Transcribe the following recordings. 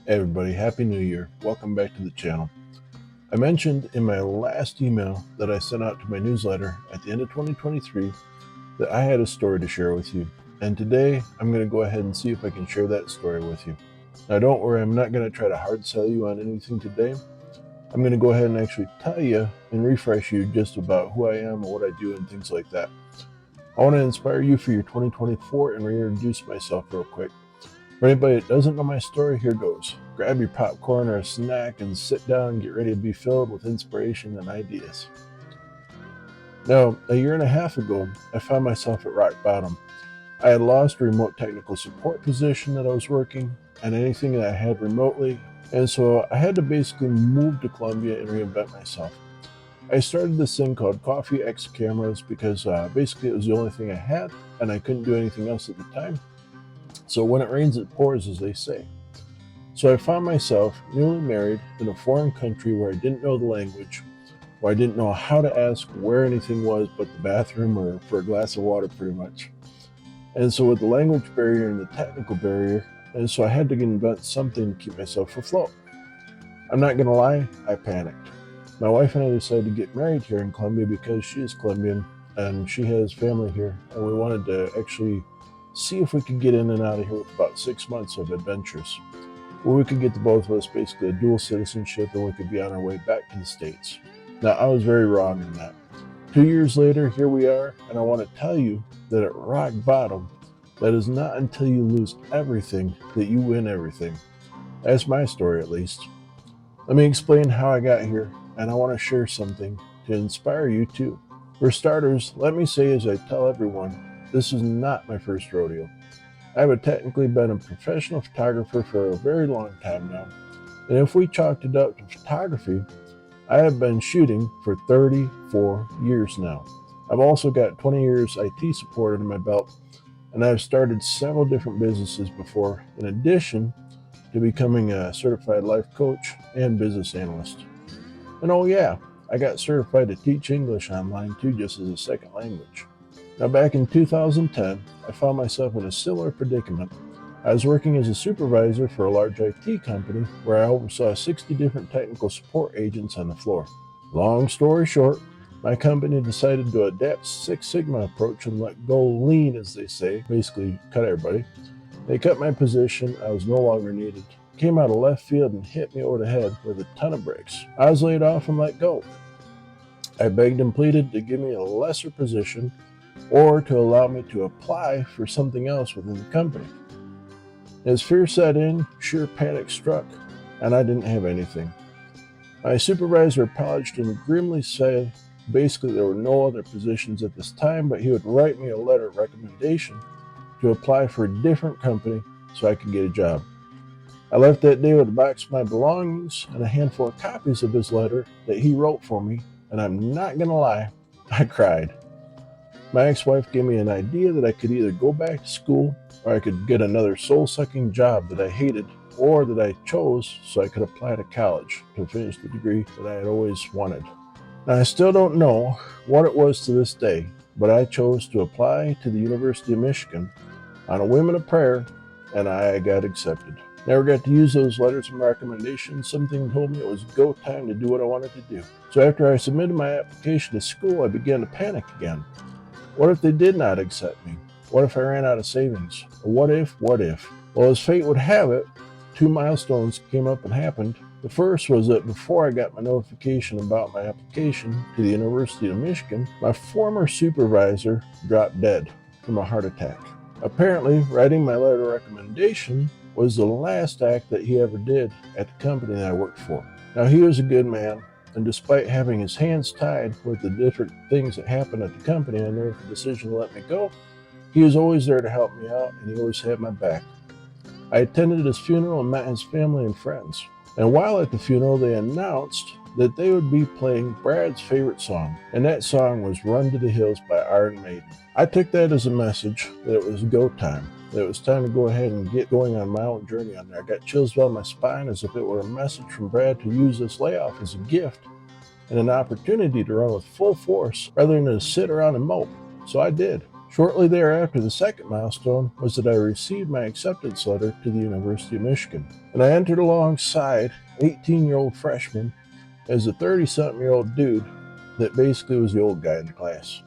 Hey everybody, Happy New Year. Welcome back to the channel. I mentioned in my last email that I sent out to my newsletter at the end of 2023 that I had a story to share with you. And today I'm going to go ahead and see if I can share that story with you. Now don't worry, I'm not going to try to hard sell you on anything today. I'm going to go ahead and actually tell you and refresh you just about who I am and what I do and things like that. I want to inspire you for your 2024 and reintroduce myself real quick. For anybody that doesn't know my story, here goes. Grab your popcorn or a snack and sit down and get ready to be filled with inspiration and ideas. Now, a year and a half ago, I found myself at rock bottom. I had lost a remote technical support position that I was working and anything that I had remotely, and so I had to basically move to Columbia and reinvent myself. I started this thing called Coffee X Cameras because basically it was the only thing I had and I couldn't do anything else at the time. So when it rains, it pours, as they say. So I found myself newly married in a foreign country where I didn't know the language, where I didn't know how to ask where anything was but the bathroom or for a glass of water, pretty much. And so with the language barrier and the technical barrier, and so I had to invent something to keep myself afloat. I'm not going to lie, I panicked. My wife and I decided to get married here in Columbia because she is Colombian and she has family here, and we wanted to actually see if we could get in and out of here with about 6 months of adventures, where we could get the both of us basically a dual citizenship and we could be on our way back to the States. Now, I was very wrong in that. 2 years later, here we are, and I want to tell you that at rock bottom, that is not until you lose everything that you win everything. That's my story, at least. Let me explain how I got here, and I want to share something to inspire you too. For starters, let me say, as I tell everyone, this is not my first rodeo. I have technically been a professional photographer for a very long time now, and if we chalked it up to photography, I have been shooting for 34 years now. I've also got 20 years IT support under my belt, and I've started several different businesses before, in addition to becoming a certified life coach and business analyst. And oh yeah, I got certified to teach English online too, just as a second language. Now, back in 2010, I found myself in a similar predicament. I was working as a supervisor for a large IT company where I oversaw 60 different technical support agents on the floor. Long story short, my company decided to adapt Six Sigma approach and let go lean, as they say, basically cut everybody. They cut my position, I was no longer needed. Came out of left field and hit me over the head with a ton of bricks. I was laid off and let go. I begged and pleaded to give me a lesser position or to allow me to apply for something else within the company. As fear set in, sheer panic struck, and I didn't have anything. My supervisor acknowledged and grimly said basically there were no other positions at this time, but he would write me a letter of recommendation to apply for a different company so I could get a job. I left that day with a box of my belongings and a handful of copies of his letter that he wrote for me, and I'm not going to lie, I cried. My ex-wife gave me an idea that I could either go back to school or I could get another soul-sucking job that I hated or that I chose so I could apply to college to finish the degree that I had always wanted. Now, I still don't know what it was to this day, but I chose to apply to the University of Michigan on a whim and a prayer, and I got accepted. Never got to use those letters of recommendation. Something told me it was go time to do what I wanted to do. So after I submitted my application to school, I began to panic again. What if they did not accept me? What if I ran out of savings? What if? Well, as fate would have it, 2 milestones came up and happened. The first was that before I got my notification about my application to the University of Michigan, my former supervisor dropped dead from a heart attack. Apparently, writing my letter of recommendation was the last act that he ever did at the company that I worked for. Now, he was a good man, and despite having his hands tied with the different things that happened at the company and made the decision to let me go, he was always there to help me out, and he always had my back. I attended his funeral and met his family and friends. And while at the funeral, they announced that they would be playing Brad's favorite song, and that song was Run to the Hills by Iron Maiden. I took that as a message that it was go time, that it was time to go ahead and get going on my own journey on there. I got chills down my spine as if it were a message from Brad to use this layoff as a gift and an opportunity to run with full force rather than to sit around and mope. So I did. Shortly thereafter, the second milestone was that I received my acceptance letter to the University of Michigan, and I entered alongside 18-year-old freshman as a 30-something-year-old dude that basically was the old guy in the class.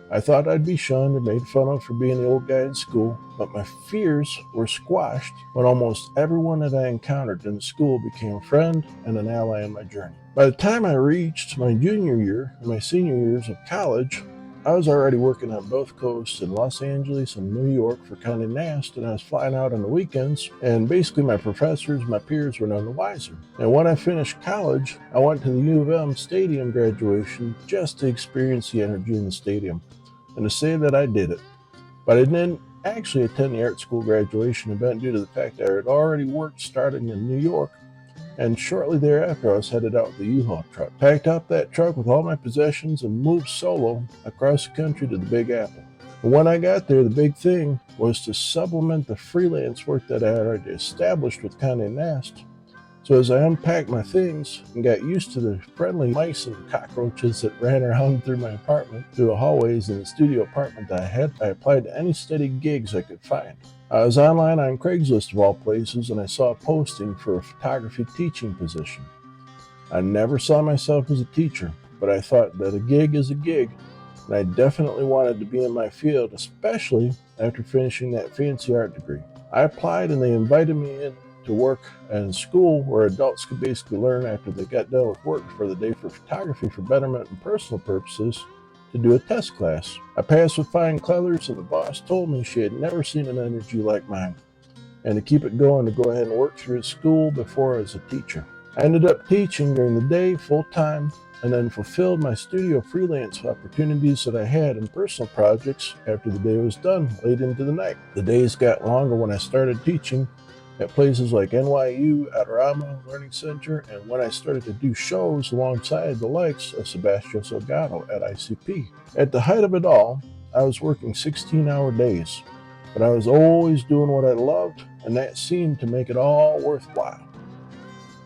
I thought I'd be shunned and made fun of for being the old guy in school, but my fears were squashed when almost everyone that I encountered in school became a friend and an ally in my journey. By the time I reached my junior year and my senior years of college, I was already working on both coasts in Los Angeles and New York for Condé Nast, and I was flying out on the weekends, and basically my professors, my peers were none the wiser. And when I finished college, I went to the U of M stadium graduation just to experience the energy in the stadium, and to say that I did it. But I didn't actually attend the art school graduation event due to the fact that I had already worked starting in New York, and shortly thereafter I was headed out with the U-Haul truck. Packed up that truck with all my possessions and moved solo across the country to the Big Apple. And when I got there, the big thing was to supplement the freelance work that I had already established with Condé Nast. So as I unpacked my things and got used to the friendly mice and cockroaches that ran around through my apartment, through the hallways in the studio apartment that I had, I applied to any steady gigs I could find. I was online on Craigslist of all places, and I saw a posting for a photography teaching position. I never saw myself as a teacher, but I thought that a gig is a gig, and I definitely wanted to be in my field, especially after finishing that fancy art degree. I applied, and they invited me in to work in school where adults could basically learn after they got done with work for the day for photography for betterment and personal purposes to do a test class. I passed with flying colors, and the boss told me she had never seen an energy like mine, and to keep it going to go ahead and work through school before as a teacher. I ended up teaching during the day full-time, and then fulfilled my studio freelance opportunities that I had in personal projects after the day was done, late into the night. The days got longer when I started teaching at places like NYU, Adorama Learning Center, and when I started to do shows alongside the likes of Sebastian Salgado at ICP. At the height of it all, I was working 16-hour days, but I was always doing what I loved, and that seemed to make it all worthwhile.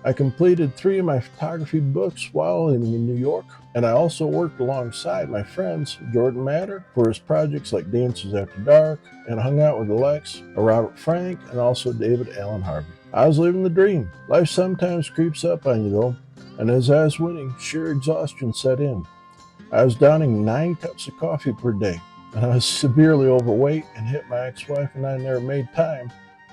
I completed 3 of my photography books while living in New York, and I also worked alongside my friends Jordan Matter for his projects like Dancers After Dark, and hung out with Alex, Robert Frank, and also David Allen Harvey. I was living the dream. Life sometimes creeps up on you though, and as I was winning, sheer exhaustion set in. I was downing 9 cups of coffee per day, and I was severely overweight, and hit my ex-wife and I never made time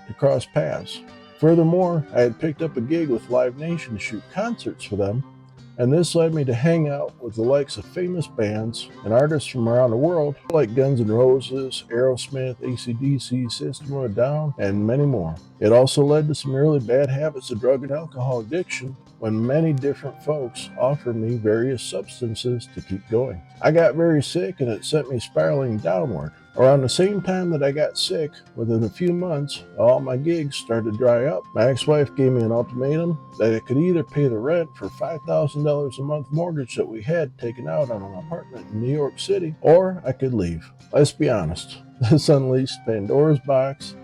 to cross paths. Furthermore, I had picked up a gig with Live Nation to shoot concerts for them, and this led me to hang out with the likes of famous bands and artists from around the world like Guns N' Roses, Aerosmith, AC/DC, System of a Down, and many more. It also led to some really bad habits of drug and alcohol addiction when many different folks offered me various substances to keep going. I got very sick, and it sent me spiraling downward. Around the same time that I got sick, within a few months, all my gigs started to dry up. My ex-wife gave me an ultimatum that I could either pay the rent for $5,000 a month mortgage that we had taken out on an apartment in New York City, or I could leave. Let's be honest, this unleashed Pandora's box,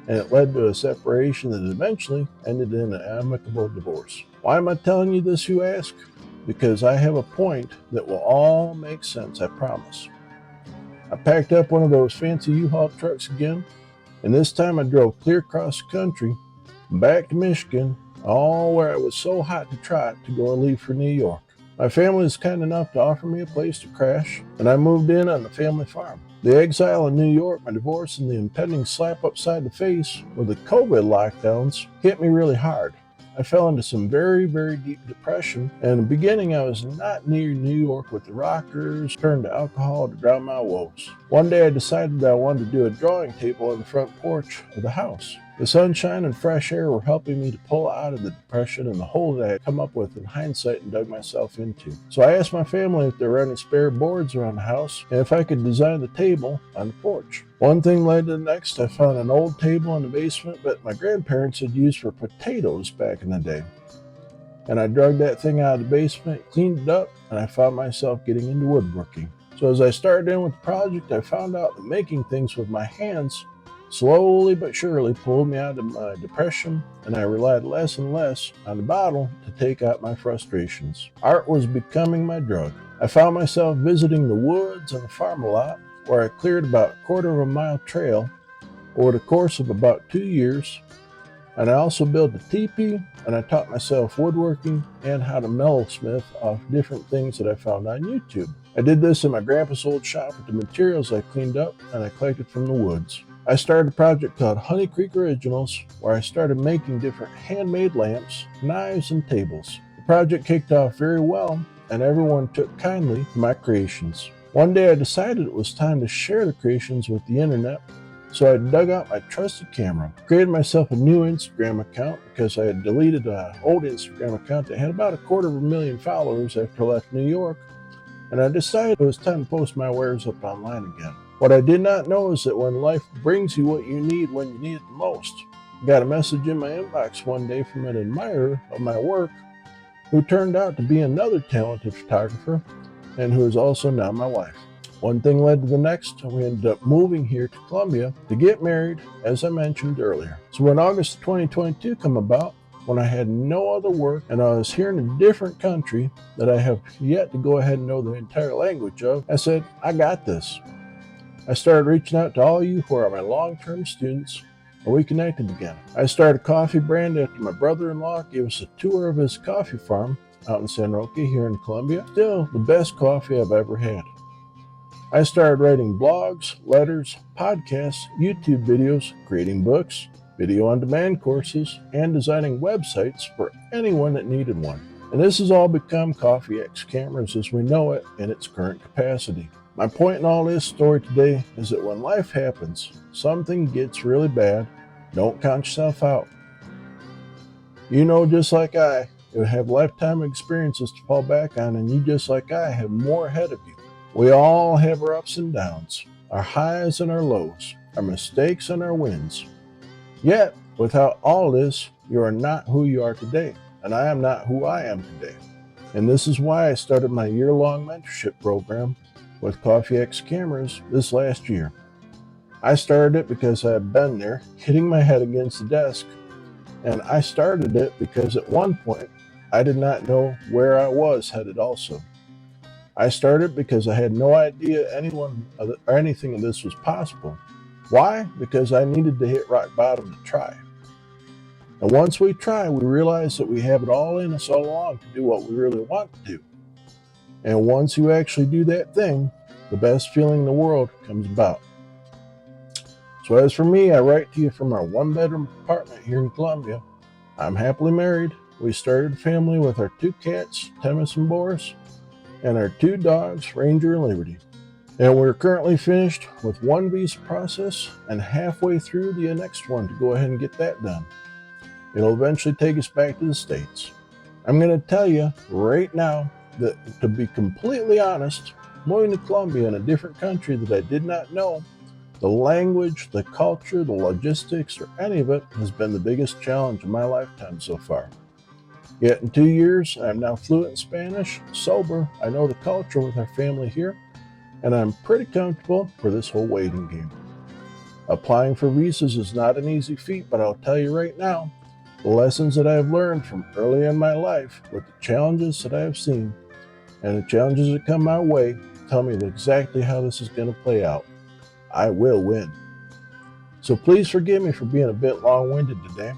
and it led to a separation that eventually ended in an amicable divorce. Why am I telling you this, you ask? Because I have a point that will all make sense, I promise. I packed up one of those fancy U-Haul trucks again, and this time I drove clear across the country, back to Michigan, all where it was so hot to trot to go and leave for New York. My family was kind enough to offer me a place to crash, and I moved in on the family farm. The exile in New York, my divorce, and the impending slap upside the face with the COVID lockdowns hit me really hard. I fell into some very, very deep depression, and in the beginning I was not near New York with the rockers, turned to alcohol to drown my woes. One day I decided that I wanted to do a drawing table on the front porch of the house. The sunshine and fresh air were helping me to pull out of the depression and the hole that I had come up with in hindsight and dug myself into. So I asked my family if there were any spare boards around the house and if I could design the table on the porch. One thing led to the next. I found an old table in the basement that my grandparents had used for potatoes back in the day. And I dragged that thing out of the basement, cleaned it up, and I found myself getting into woodworking. So as I started in with the project, I found out that making things with my hands slowly but surely pulled me out of my depression, and I relied less and less on the bottle to take out my frustrations. Art was becoming my drug. I found myself visiting the woods and the farm a lot, where I cleared about a quarter of a mile trail over the course of about 2 years. And I also built a teepee, and I taught myself woodworking and how to metalsmith off different things that I found on YouTube. I did this in my grandpa's old shop with the materials I cleaned up and I collected from the woods. I started a project called Honey Creek Originals, where I started making different handmade lamps, knives, and tables. The project kicked off very well, and everyone took kindly to my creations. One day I decided it was time to share the creations with the internet, so I dug out my trusted camera, created myself a new Instagram account because I had deleted an old Instagram account that had about 250,000 followers after I left New York, and I decided it was time to post my wares up online again. What I did not know is that when life brings you what you need when you need it the most. I got a message in my inbox one day from an admirer of my work who turned out to be another talented photographer and who is also now my wife. One thing led to the next, and we ended up moving here to Columbia to get married, as I mentioned earlier. So when August 2022 came about, when I had no other work and I was here in a different country that I have yet to go ahead and know the entire language of, I said, I got this. I started reaching out to all you who are my long-term students, and we connected again. I started a coffee brand after my brother-in-law gave us a tour of his coffee farm out in San Roque here in Columbia. Still the best coffee I've ever had. I started writing blogs, letters, podcasts, YouTube videos, creating books, video-on-demand courses, and designing websites for anyone that needed one. And this has all become Coffee X Cameras as we know it in its current capacity. My point in all this story today is that when life happens, something gets really bad, don't count yourself out. You know, just like I, you have lifetime experiences to fall back on, and you just like I have more ahead of you. We all have our ups and downs, our highs and our lows, our mistakes and our wins. Yet, without all this, you are not who you are today, and I am not who I am today. And this is why I started my year-long mentorship program with Coffee X Cameras this last year. I started it because I had been there, hitting my head against the desk, and I started it because at one point, I did not know where I was headed also. I started because I had no idea anything of this was possible. Why? Because I needed to hit rock bottom to try. And once we try, we realize that we have it all in us all along to do what we really want to do. And once you actually do that thing, the best feeling in the world comes about. So as for me, I write to you from our one-bedroom apartment here in Columbia. I'm happily married. We started a family with our 2 cats, Temis and Boris, and our 2 dogs, Ranger and Liberty. And we're currently finished with 1 visa process and halfway through the next one to go ahead and get that done. It'll eventually take us back to the States. I'm going to tell you right now that, to be completely honest, moving to Columbia in a different country that I did not know, the language, the culture, the logistics, or any of it has been the biggest challenge of my lifetime so far. Yet in 2 years, I'm now fluent in Spanish, sober, I know the culture with our family here, and I'm pretty comfortable for this whole waiting game. Applying for visas is not an easy feat, but I'll tell you right now, the lessons that I have learned from early in my life with the challenges that I have seen and the challenges that come my way tell me exactly how this is going to play out. I will win. So please forgive me for being a bit long-winded today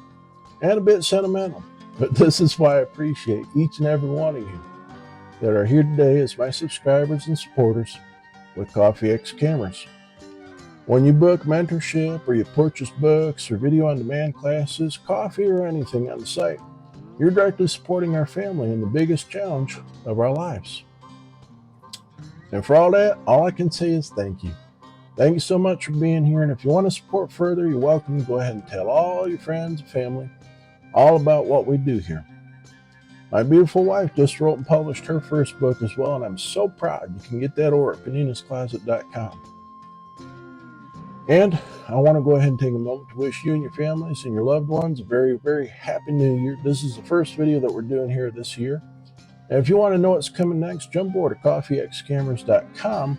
and a bit sentimental, but this is why I appreciate each and every one of you that are here today as my subscribers and supporters with Coffee X Cameras. When you book mentorship or you purchase books or video-on-demand classes, coffee or anything on the site, you're directly supporting our family in the biggest challenge of our lives. And for all that, all I can say is thank you. Thank you so much for being here, and if you want to support further, you're welcome to go ahead and tell all your friends and family all about what we do here. My beautiful wife just wrote and published her first book as well, and I'm so proud. You can get that over at paninascloset.com. And I want to go ahead and take a moment to wish you and your families and your loved ones a very, very happy new year. This is the first video that we're doing here this year. And if you want to know what's coming next, jump over to coffeexcameras.com.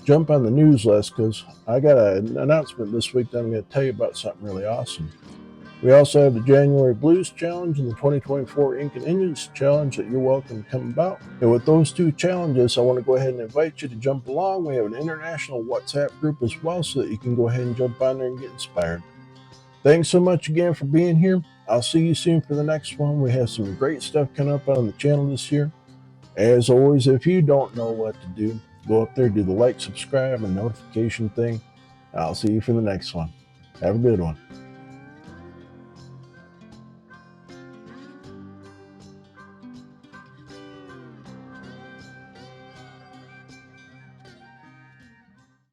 Jump on the news list because I got an announcement this week that I'm going to tell you about something really awesome. We also have the January Blues Challenge and the 2024 Ink and Indians Challenge that you're welcome to come about. And with those two challenges, I want to go ahead and invite you to jump along. We have an international WhatsApp group as well, so that you can go ahead and jump on there and get inspired. Thanks so much again for being here. I'll see you soon for the next one. We have some great stuff coming up on the channel this year. As always, if you don't know what to do, go up there, do the like, subscribe, and notification thing. I'll see you for the next one. Have a good one.